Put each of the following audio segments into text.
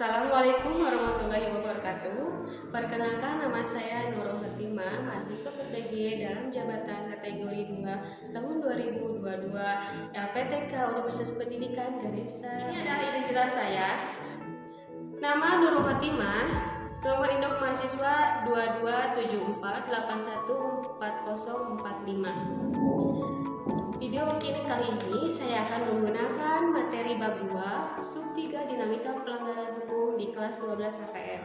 Assalamualaikum warahmatullahi wabarakatuh. Perkenalkan, nama saya Nurul Fatimah, mahasiswa PPG dalam jabatan kategori 2 tahun 2022 LPTK Universitas Pendidikan Ganesha. Ini adalah identitas saya. Nama Nurul Fatimah, nomor induk mahasiswa 2274814045. Video kali ini saya akan menggunakan materi bab 2 sub 3 dinamika pelanggaran hukum di kelas 12 APL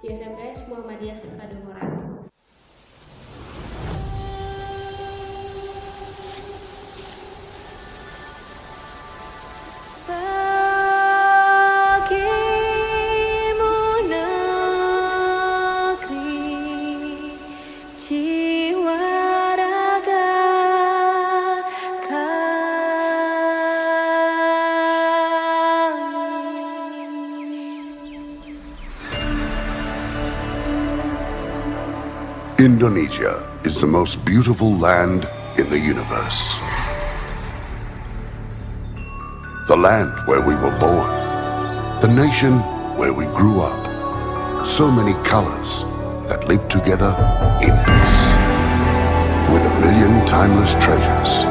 di SMKS Muhammadiyah Kadomoran. Indonesia is the most beautiful land in the universe. The land where we were born. The nation where we grew up. So many colors that live together in peace. With a million timeless treasures.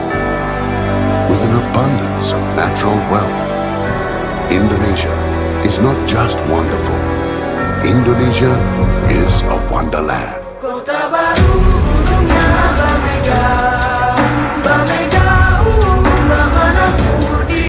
With an abundance of natural wealth. Indonesia is not just wonderful. Indonesia is a wonderland. Kota baru dunia Bamega, Bamega mana di.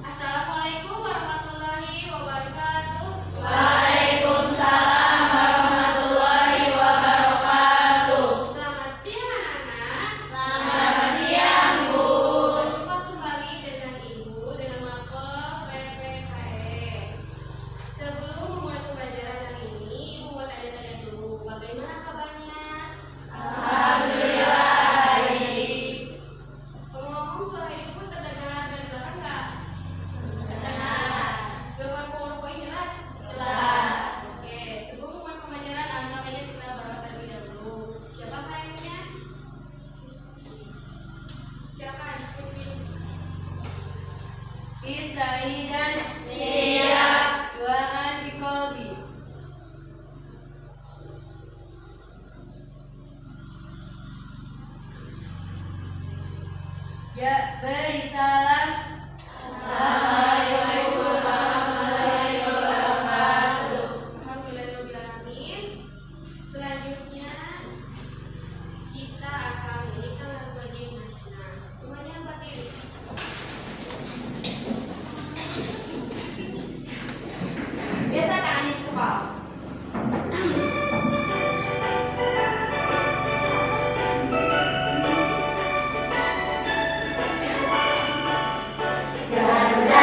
Assalamualaikum warahmatullahi wabarakatuh. Waalaikumsalam warahmatullahi wabarakatuh. Selamat siang anak-anak. Selamat siang, Bu. Berjumpa kembali dengan Ibu dengan mapel PPKN. Sebelum memulai pembelajaran hari ini, Ibu mau tanya-tanya dulu, bagaimana kabarnya? Alhamdulillah baik. Ngomong-ngomong, suara Ibu terdengar dari belakang nggak? Terdengar Gambar PowerPoint jelas? jelas. Oke, sebelum memulai pembelajaran, anggap aja kita berdoa terlebih dahulu. Siapa kayaknya? Silakan, pimpin. Istaidan Siap. Duaan di kolbi. Ya, beri salam. Assalamualaikum warahmatullahi wabarakatuh. Alhamdulillahirrahmanirrahim. Selanjutnya kita akan menyanyikan lagu wajib nasional. Semuanya berdiri. Biasa tangannya di kepala. Garuda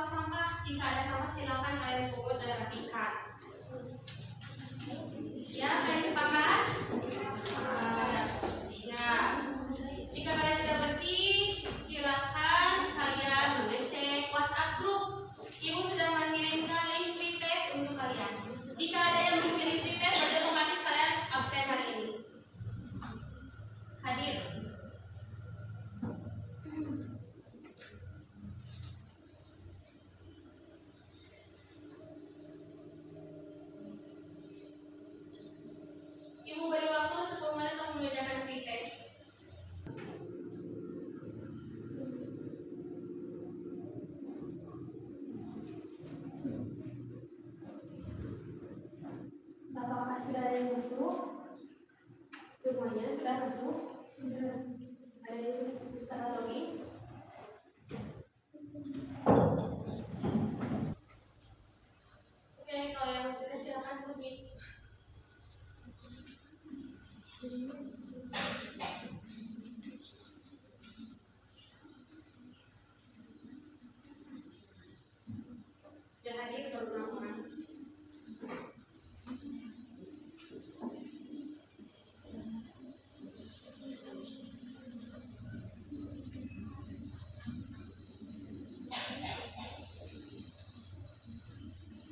membuang sampah. Jika ada sampah silakan kalian pungut dan rapikan. Ya, kalian sepakat? Ya. Jika kalian sudah bersih, silakan kalian mengecek WhatsApp grup. Ibu sudah mengirimkan link pretest untuk kalian. Jika ada yang mengisi link pretest, berarti otomatis kalian absen hari ini. Hadir. Ibu beri waktu 10 menit untuk mengerjakan pretest. Apakah sudah ada yang masuk? Semuanya sudah masuk? Sudah. Ada yang sudah login? Oke, kalau yang sudah silakan submit. Sudah hadir beberapa orang.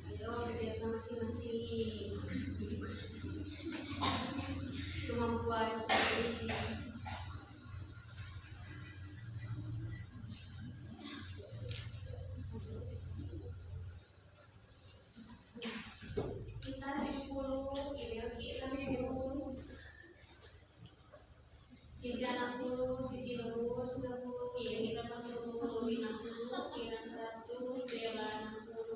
Ayo kerjakan masing-masing. Kemampuan sendiri. Kita 70, ini kita 70. Siti anak 60, Siti lembur 90, ini 80, Lina 60, Kira 100, Bella 60,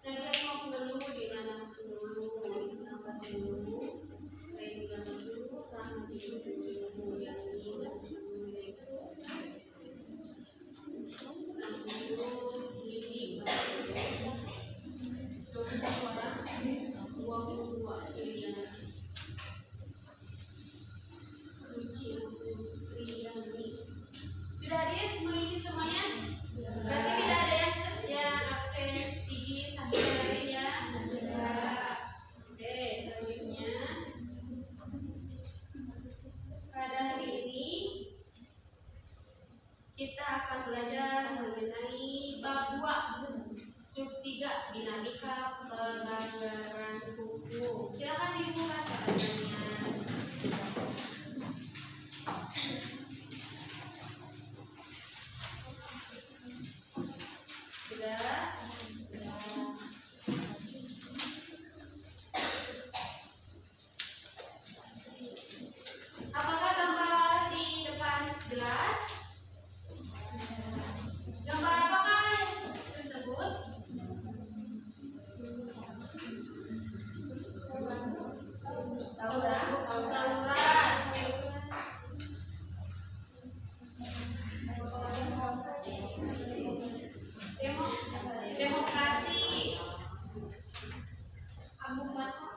Nadia 50, Dina 60, Nambah 10, Reni 50, Rahmati 70, Yani 60, Lidi 40, 21 orang, 22 pilihan. Suci Triani. Sudah hadir mengisi semuanya? Berarti tidak ada yang absen. Izin sambil hadir ya. Oke, selanjutnya pada hari ini kita akan belajar mengenai bab 2 sub 3 dinamika pelanggaran hukum. Silakan dibuka caranya. Sudah? Apakah gambar di depan jelas? Gambar apakah tersebut? Tawuran. Demokrasi. Amuk masa.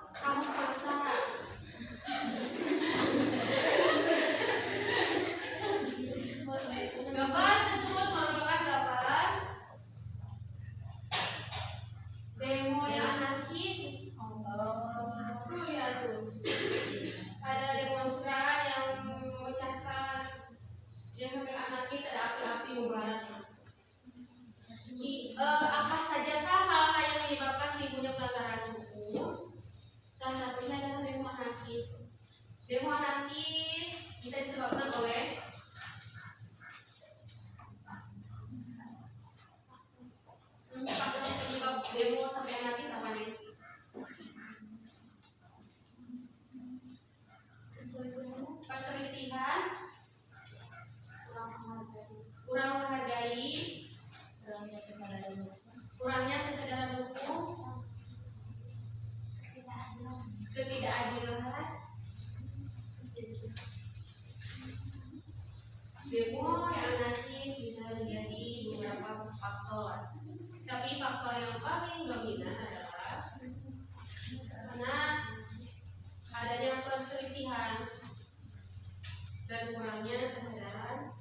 Gambar tersebut merupakan gambar demo yang anarkis. Lihat tuh. Ada demonstran yang memecahkan yang sampai anarkis, ada api-api membara. Apa sajakah hal-hal yang menyebabkan timbulnya pelanggaran hukum? Salah satunya adalah demo anarkis. Demo anarkis bisa disebabkan oleh faktor penyebab demo sampai anarkis apa nih? Perselisihan, kurang menghargai, kurangnya kesadaran hukum, ketidakadilan. Demo yang anarkis bisa menjadi beberapa faktor, tapi faktor yang paling dominan adalah karena adanya perselisihan dan kurangnya kesadaran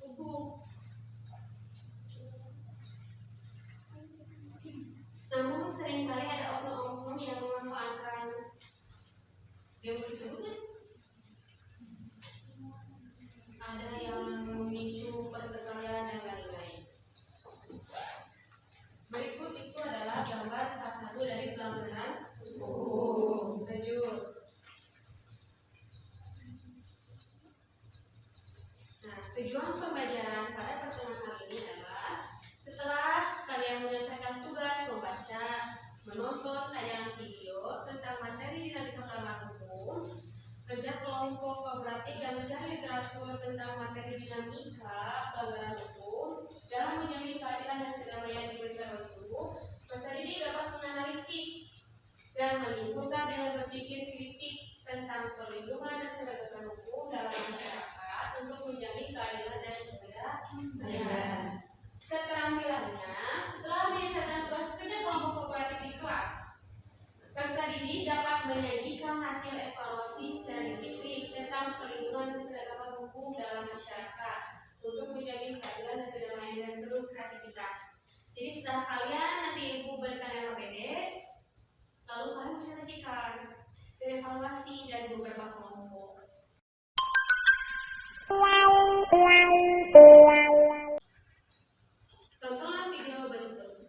hukum. seringkali ada oknum-oknum yang memanfaatkan game tersebut. Ada yang memicu pertikaian dan lain-lain. Berikut itu adalah gambar salah satu dari pelanggaran hukum. Lanjut. Nah, tujuan pembelajaran pada pertemuan kali ini adalah setelah kalian menyelesaikan tugas membaca, menonton tayangan video tentang materi dinamika pelanggaran hukum, kerja kelompok kooperatif dan mencari literatur tentang materi dinamika pelanggaran hukum dalam menjamin keadilan dan kedamaian di negara hukum, peserta didik dapat menganalisis dan menyimpulkan dengan berpikir kritik tentang perlindungan dan penegakan hukum dalam masyarakat untuk menjamin keadilan dan kedamaian. Keterampilannya, setelah menyelesaikan tugas kerja kelompok kooperatif di kelas, peserta didik dapat menyajikan hasil evaluasi secara disiplin tentang perlindungan dan penegakan hukum dalam masyarakat untuk menjamin keadilan dan kedamaian dan penuh kreativitas. Jadi setelah kalian nanti ibu berikan LPD, lalu kalian bisa sajikan evaluasi dan beberapa kelompok. Tontonlah video berikut.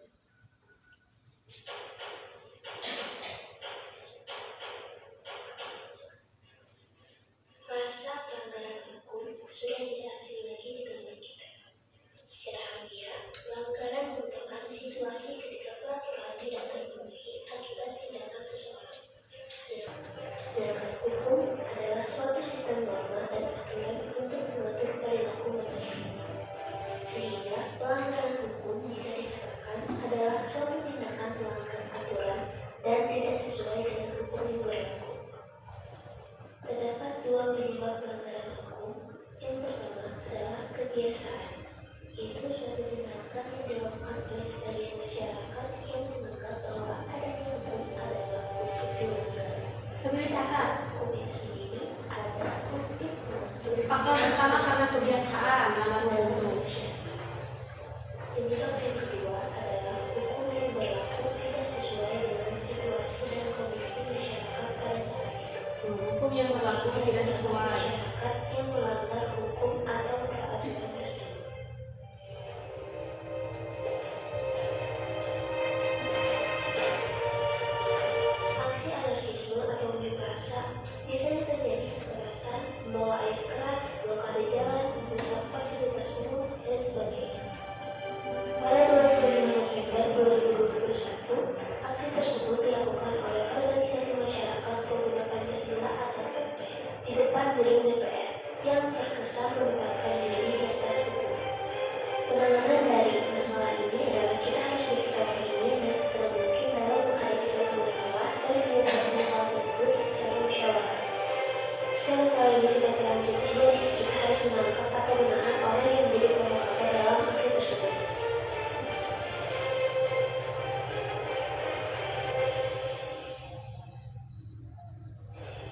Rasa pelanggaran hukum sudah tidak asing lagi di telinga kita. Secara harfiah, pelanggaran merupakan situasi ketika peraturan tidak terpenuhi akibat tindakan seseorang. Sedangkan hukum adalah suatu sistem norma dan aturan untuk mengatur perilaku manusia. Sehingga pelanggaran hukum bisa dikatakan adalah suatu tindakan melanggar aturan dan tidak sesuai dengan hukum yang berlaku. Terdapat dua penyebab pelanggaran hukum. Yang pertama adalah kebiasaan, yaitu suatu tindakan yang dilakukan oleh sebagian masyarakat yang menganggap bahwa adanya hukum adalah untuk dilanggar. Sambil catat. Hukum itu sendiri adalah untuk mengatur Faktor pertama karena kebiasaan dalam dalam hukum. manusia. Penyebab yang kedua adalah hukum yang berlaku tidak sesuai dengan situasi dan kondisi masyarakat pada saat itu. Hukum yang berlaku tidak sesuai. Masyarakat yang melanggar hukum atau peraturan tersebut. Aksi anarkisme atau unjuk rasa biasanya terjadi kekerasan, membawa air keras, blokade jalan, merusak fasilitas umum, dan sebagainya. Pada 25 November 2021, aksi tersebut dilakukan oleh organisasi masyarakat pemuda Pancasila atau PP di depan gedung DPR yang terkesan menempatkan diri di atas hukum. Penanganan dari masalah ini adalah kita harus bersikap dingin dan segera mungkin dalam menghadapi suatu masalah dan menyelesaikan masalah tersebut secara musyawarah. Jika masalah ini sudah terlanjur terjadi, kita harus menangkap atau menahan orang yang menjadi provokator dalam aksi tersebut.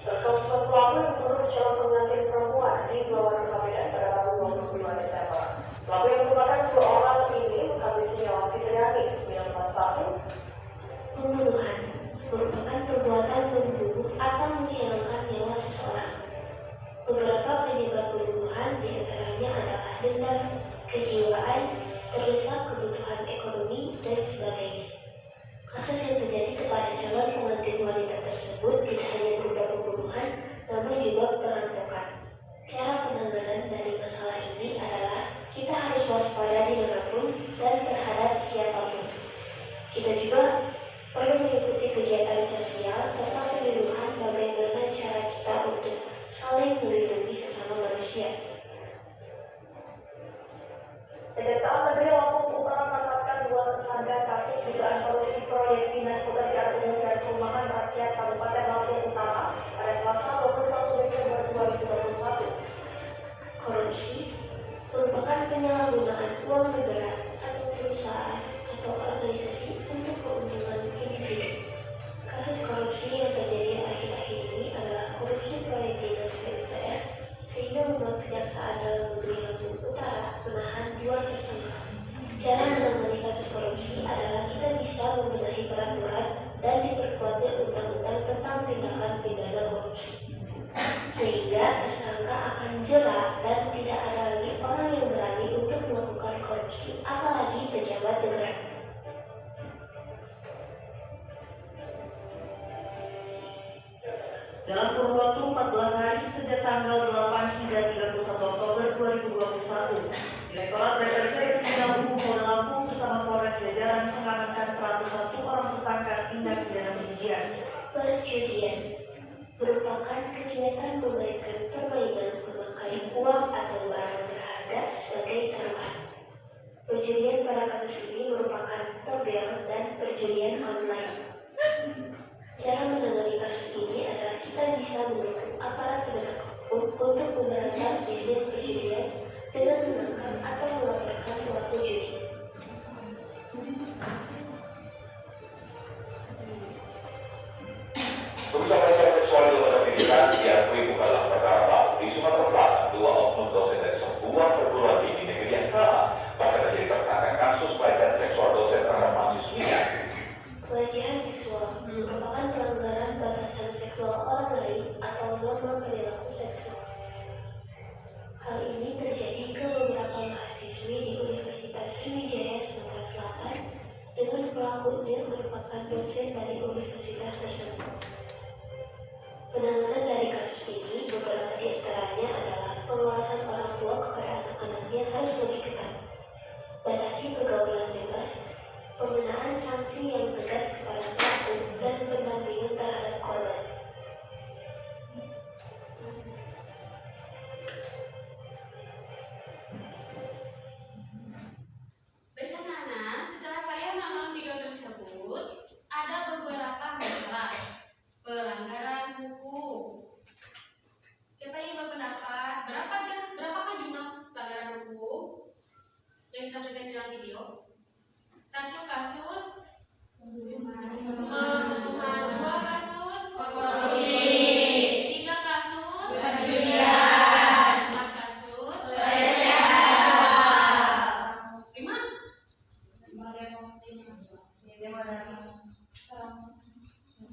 Berkonsep pelaku yang turut calon pengantin perempuan di Blora Kabinet pada Rabu 25 Desember. Pelaku yang merupakan seorang ini menghabisi nyawa Fitriani, 19 tahun. Pembunuhan merupakan perbuatan membunuh atau menghilangkan nyawa seseorang. Beberapa penyebab pembunuhan diantaranya adalah dendam, kejiwaan, terdesak kebutuhan ekonomi, dan sebagainya. Kasus yang terjadi kepada calon pengantin wanita tersebut tidak hanya berupa pembunuhan, namun juga perampokan. Cara penanganan dari masalah ini adalah kita harus waspada dimanapun dan terhadap siapapun. Kita juga perlu mengikuti kegiatan sosial serta penyuluhan bagaimana cara kita untuk saling melindungi sesama manusia. Kejaksaan Negeri Lampung Utara menetapkan 2 tersangka kasus dugaan korupsi proyek Dinas Pekerjaan Umum dan Perumahan Rakyat Kabupaten Lampung Utara pada Selasa 21 Desember 2021. Korupsi merupakan penyalahgunaan uang negara atau perusahaan atau organisasi untuk keuntungan individu. Kasus korupsi yang terjadi akhir-akhir ini adalah korupsi proyek dinas PUPR, sehingga membuat Kejaksaan Dalam Negeri Lampung Utara menahan 2 tersangka. Cara menangani kasus korupsi adalah kita bisa membenahi peraturan dan diperkuatnya undang-undang tentang tindakan pidana korupsi. Sehingga tersangka akan jera dan tidak ada lagi orang yang berani untuk melakukan korupsi, apalagi pejabat negara. Dalam kurun waktu 14 hari sejak tanggal 8 hingga 31 Oktober 2021, Direktorat Reserse Kriminal Umum Polda Lampung bersama Polres Jajaran mengamankan 101 orang tersangka tindak pidana perjudian. Perjudian merupakan kegiatan memainkan permainan memakai uang atau barang berharga sebagai taruhan. Perjudian pada kasus ini merupakan togel dan perjudian online. Cara menangani kasus ini adalah kita bisa mendukung aparat penegak hukum untuk memberantas bisnis perjudian dengan menangkap atau melaporkan pelaku judi. Urusan pelecehan seksual di lembaga pendidikan diakui bukanlah perkara baru. Di Sumatera Selatan, 2 oknum dosen dari sebuah perguruan tinggi negeri yang sama bahkan menjadi tersangka kasus pelecehan seksual dosen terhadap mahasiswinya. Pelecehan seksual merupakan pelanggaran batasan seksual orang lain atau norma perilaku seksual. Hal ini terjadi ke beberapa mahasiswi di Universitas Sriwijaya Sumatera Selatan dengan pelakunya merupakan dosen dari universitas tersebut. Penanganan dari kasus ini beberapa di antaranya adalah pengawasan orang tua kepada anak-anaknya harus lebih ketat, batasi pergaulan bebas, pengenaan sanksi yang tegas kepada pelaku, dan pendampingan terhadap korban. Baik anak-anak, setelah kalian menonton video tersebut, ada beberapa masalah pelanggaran hukum. Siapa yang berpendapat berapakah jumlah pelanggaran hukum yang kita berikan di dalam video? 1 kasus pembunuhan, 2 kasus korupsi, 3 kasus perjudian, 4 kasus pelecehan, 5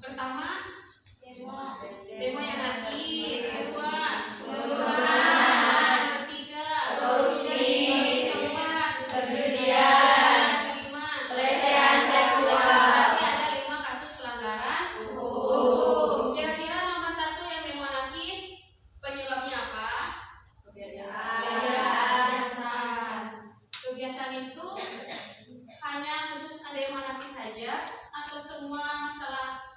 pertama demo yang anarkis, kedua pembunuhan, ketiga korupsi, keempat perjudian, kelima pelecehan seksual. Berarti ada 5 kasus pelanggaran hukum. Kira-kira nomor 1 yang demo anarkis penyebabnya apa? Kebiasaan itu hanya khusus demo anarkis saja atau semua masalah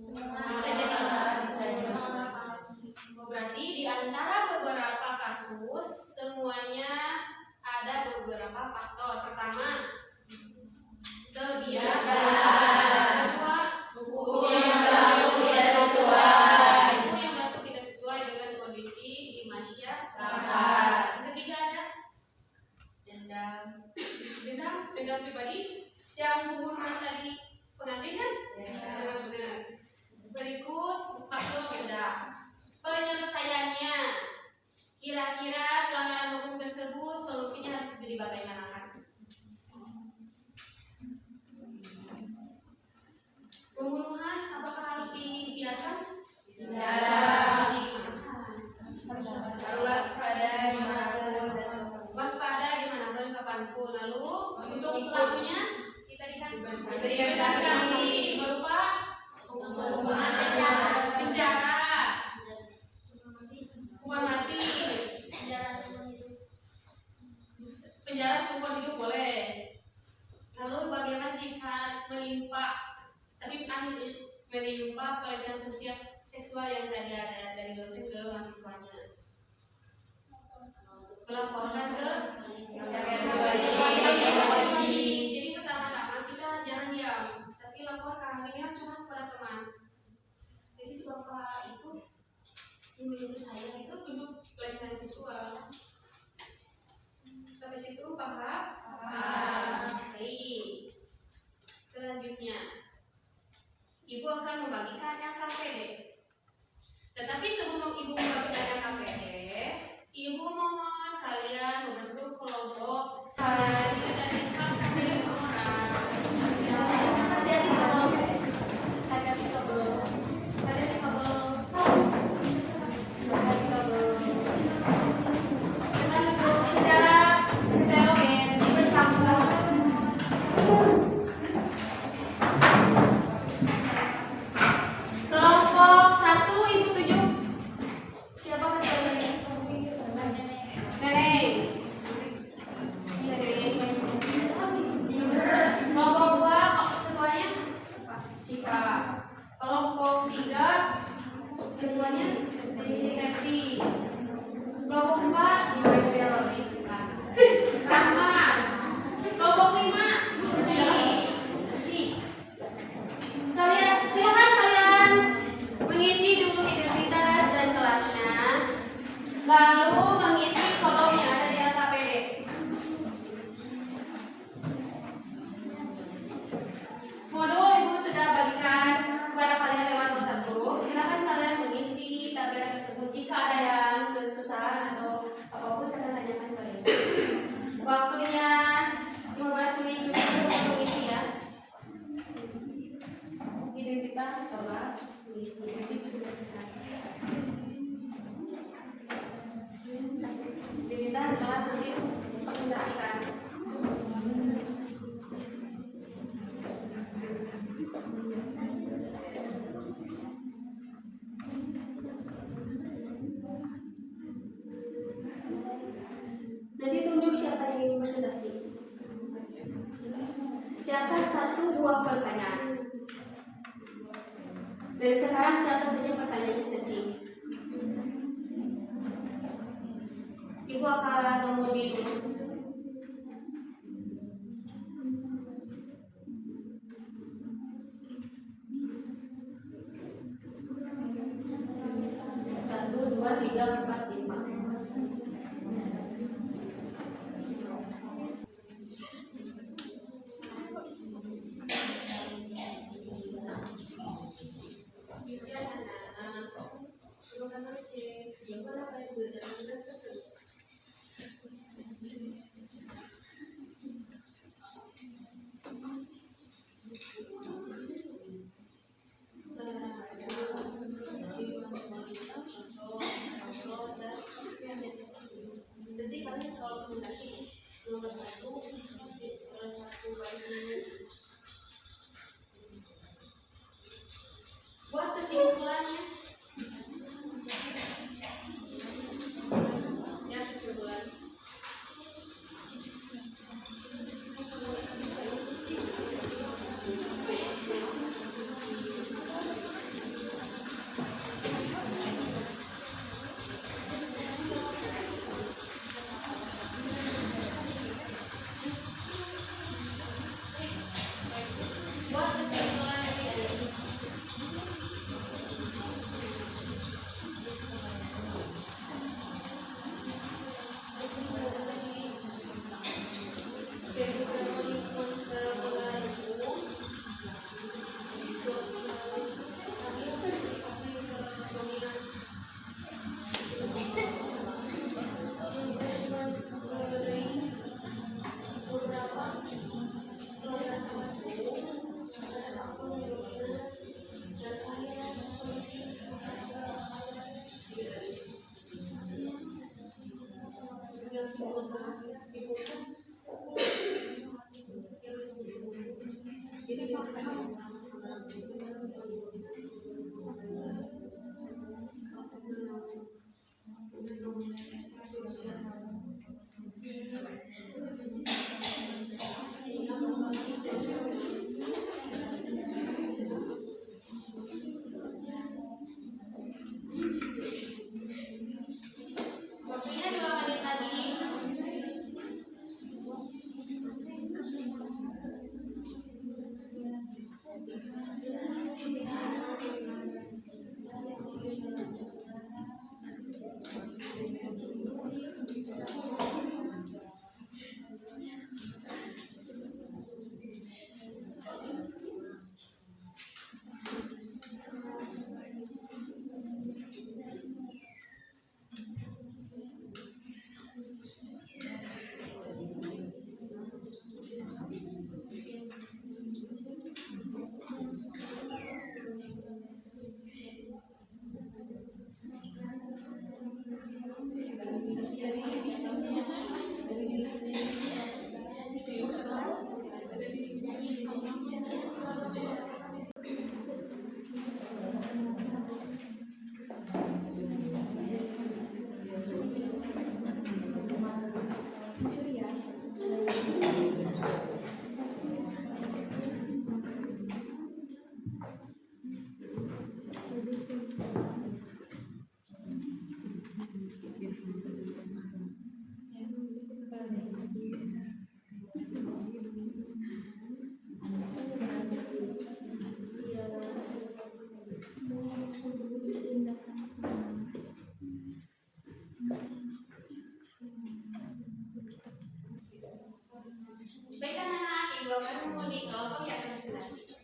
bisa jadi? Berarti di antara beberapa kasus semuanya ada beberapa faktor. Pertama, kebiasaan. Kedua, hukum yang berlaku tidak sesuai. Hukum yang berlaku tidak sesuai dengan kondisi di masyarakat. Ketiga ada dendam pribadi. Yang pembunuhan tadi pengantin kan? Benar. Berikut faktor sudah penyelesaiannya. Kira-kira pelanggaran hukum tersebut solusinya harus dibagaimanakan? Pembunuhan apakah harus dibiarkan? Tidak. Waspada dimanapun kapanpun. Lalu untuk pelakunya diberikan sanksi berupa penjara, hukuman mati, penjara seumur hidup boleh. Lalu bagaimana jika menimpa pelecehan seksual yang tadi ada dari dosen ke mahasiswanya? Melaporkan ke jadi pertama-tama kita jangan diam, tapi lapor karena cuma kepada teman. Jadi si bapak itu yang menyuruh saya itu duduk pelecehan seksual. Sampai situ paham? Baik. Selanjutnya, ibu akan membagikan LKPD. Tetapi sebelum ibu membagikan LKPD, ibu mohon kalian membentuk kelompok Catat 1 buah pertanyaan. Dan sekarang catat saja pertanyaannya sedih. Ibu akan mengundi dulu. Satu, dua, tiga, empat, lima. Jadi kalian kalau presentasi nomor 1 buat kesimpulannya. Ya, kesimpulan. Buat kesimpulannya ya. Waktunya 2 menit lagi. Baiklah anak, ibu akan mengundi kelompok yang presentasi.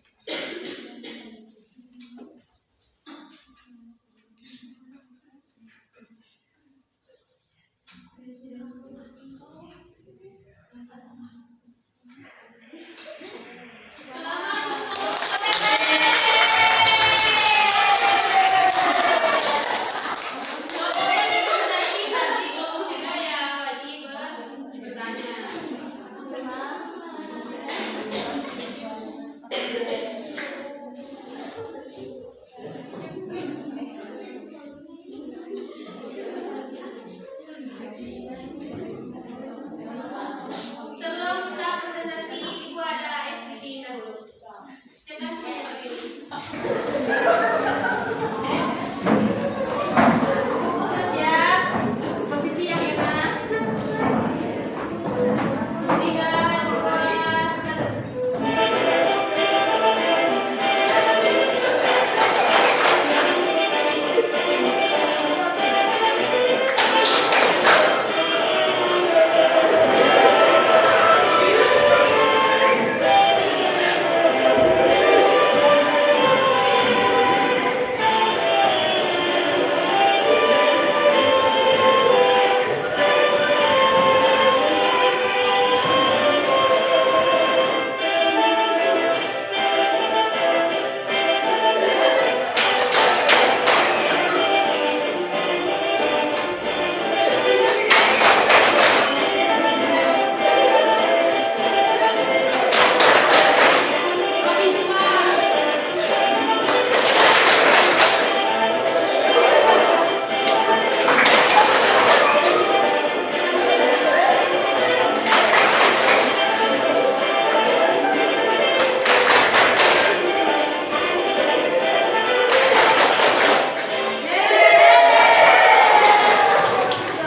Siap. Posisi yang enak. 3, 2, 1.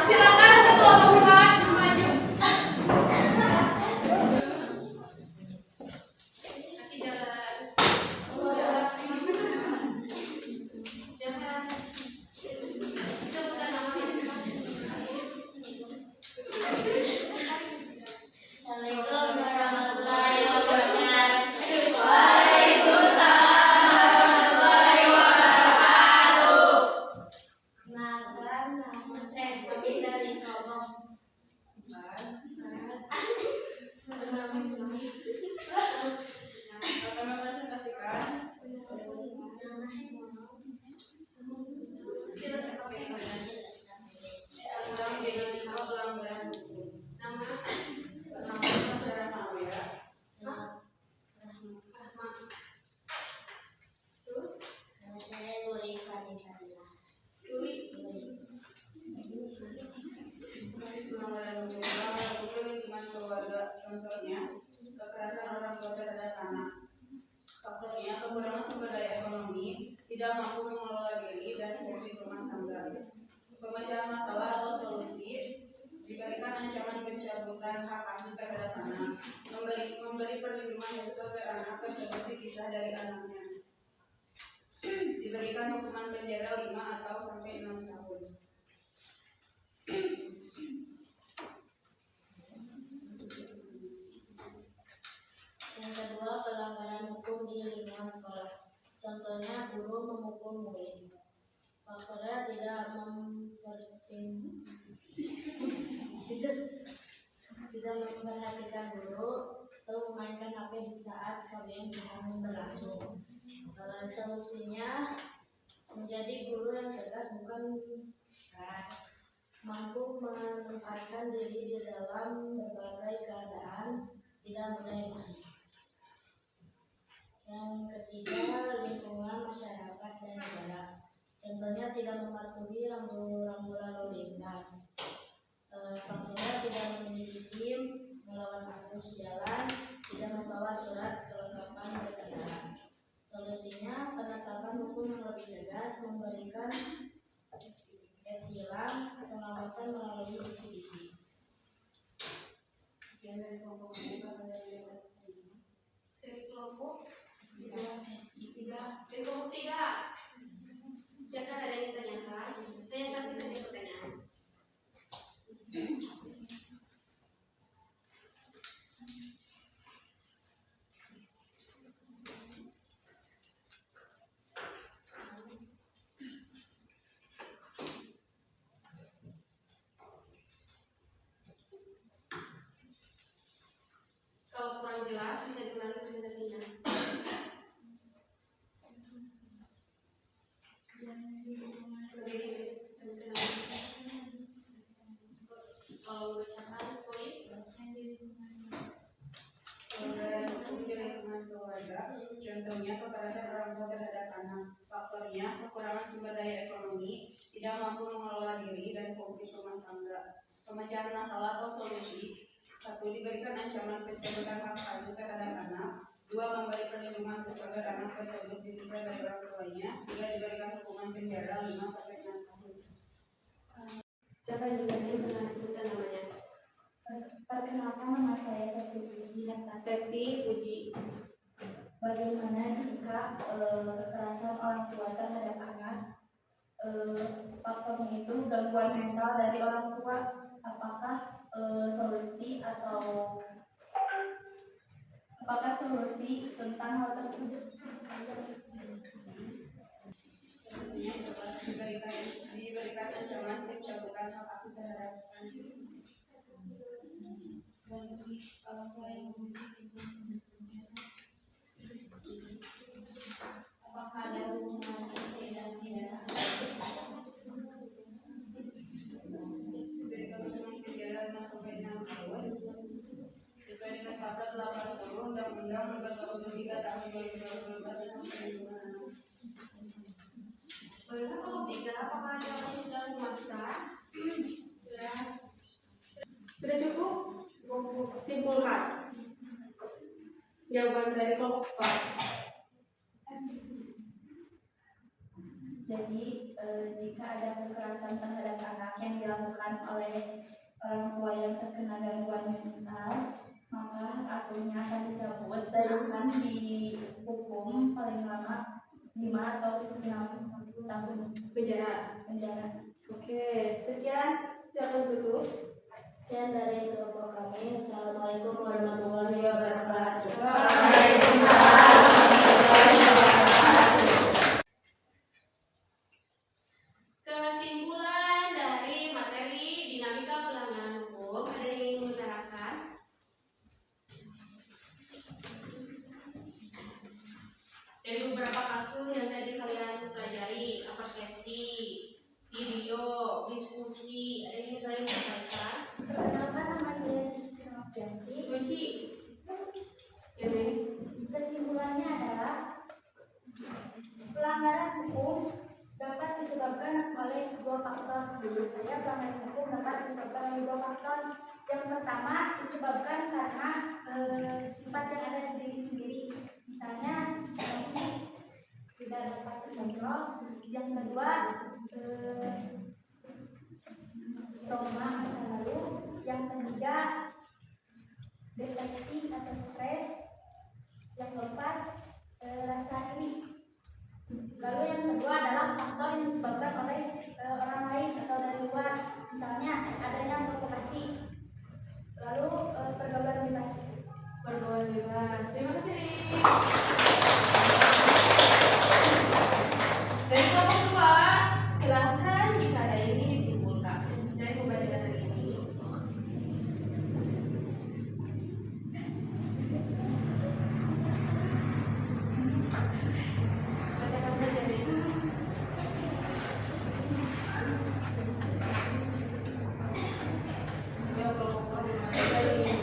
Silakan untuk kelompok 4 maju. Kasih jalan. Jangan. Sebutkan namanya. Assalamualaikum warahmatullahi wabarakatuh. Kenalkan, nama saya Putri dari kelompok Terus, Nama saya Nuri Fani Fadila. Contohnya, kekerasan orang tua terhadap anak. Faktornya, kekurangan sumber daya ekonomi, tidak mampu mengelola diri, dan konflik rumah tangga. Pemecahan masalah atau solusi, diberikan ancaman pencabutan hak asuh terhadap anak, memberi perlindungan khusus agar anak tersebut dipisah dari anaknya, diberikan hukuman penjara 5 atau sampai 6 tahun. Yang kedua, pelanggaran hukum di lingkungan sekolah. Contohnya, guru memukul murid. Faktornya tidak memperhatikan guru atau memainkan HP di saat kalian sedang berlangsung. Solusinya menjadi guru yang tegas bukan keras, mampu menempatkan diri di dalam berbagai keadaan, tidak mudah emosi. Yang ketiga, lingkungan masyarakat dan negara. Contohnya tidak mematuhi rambu lalu lintas. Faktornya tidak memiliki SIM, melawan arus jalan, tidak membawa surat kelengkapan berkendara. Solusinya penetapan hukum yang lebih tegas, memberikan tilang, pengawasan melalui CCTV. Sekian dari kelompok ini, Bapak dan Ibu. dari kelompok 3. Dari kelompok 3. Silakan ada yang ditanyakan. Tanya satu saja pertanyaan. Kalau kurang jelas bisa diulangi presentasinya. Kalau bacakan poin Pelanggaran hukum di lingkungan keluarga, contohnya kekerasan orang tua terhadap anak. Faktornya, kekurangan sumber daya ekonomi, tidak mampu mengelola diri, dan konflik rumah tangga. Pemecahan masalah atau solusi: 1. Diberikan ancaman pencabutan hak asuh terhadap anak. 2. Memberi perlindungan khusus agar anak tersebut dipisah dari kembalinya bila diberikan hukuman penjara 5 sampai 6 tahun. Siapa juga nih senang sebutkan namanya? Perkenalkan, nama saya Septi Puji Hentasa. Septi Puji. Bagaimana jika kekerasan orang tua terhadap anak, faktornya itu gangguan mental dari orang tua, apakah solusi tentang hal tersebut? Solusinya diberikan ancaman pencabutan hak asuh terhadap anak. Apakah ada hubungan dan tidak? Diberikan hukuman penjara 5 sampai 6 tahun sesuai dengan pasal 80 Undang-Undang 93 tahun 2024 tentang perlindungan anak. Baiklah, kelompok 3, apakah ada yang sudah memuaskan? Sudah cukup? Simpulkan jawaban dari kelompok 4. Jadi jika ada kekerasan terhadap anak yang dilakukan oleh orang tua yang terkena gangguan mental, maka hak asuhnya akan dicabut dan akan dihukum paling lama 5 atau 6 tahun Penjara. Oke, sekian. Silakan tutup. Sekian dari kelompok kami. Assalamualaikum warahmatullahi wabarakatuh. Kesimpulan dari materi dinamika pelanggaran hukum, ada yang ingin mengutarakan? Dari beberapa kasus yang tadi kalian pelajari, persepsi, video, diskusi, ada yang ingin kalian sampaikan? Perkenalkan, nama saya Cici Sinopianti. Kunci, ya Mei. Kesimpulannya adalah pelanggaran hukum dapat disebabkan oleh dua faktor. Menurut saya pelanggaran hukum dapat disebabkan oleh dua faktor. Yang pertama disebabkan karena sifat yang ada di diri sendiri, misalnya emosi tidak dapat terkontrol. Yang kedua trauma masa lalu. Yang ketiga depresi atau stres. Yang keempat rasa iri. Lalu yang kedua adalah faktor yang disebabkan oleh orang lain atau dari luar, misalnya adanya provokasi. Lalu pergaulan bebas. Terima kasih. Dari kelompok 2, silahkan jika ada ini disimpulkan dari pembelajaran hari ini. Bacakan saja deh. Ya, kelompok 2 dari ini.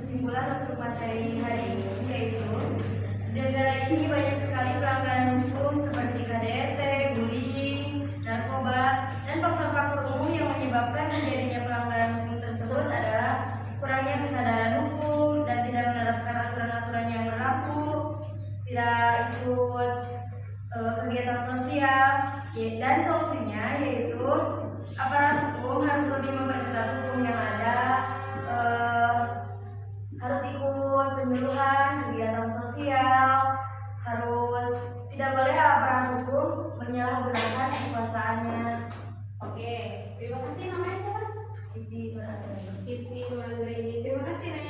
Kesimpulan untuk materi hari ini yaitu di negara ini banyak sekali pelanggaran hukum seperti KDRT, bullying, narkoba, dan faktor-faktor umum yang menyebabkan terjadinya pelanggaran hukum tersebut adalah kurangnya kesadaran hukum dan tidak menerapkan aturan-aturan yang berlaku, tidak ikut kegiatan sosial, dan solusinya yaitu aparat hukum harus lebih memperketat hukum yang ada, harus ikut penyuluhan kegiatan sosial, harus tidak boleh aparat hukum menyalahgunakan kekuasaannya. Oke, terima kasih. Namanya siapa? Siti Nuranggaini. Siti Nuranggaini. Terima kasih Naya.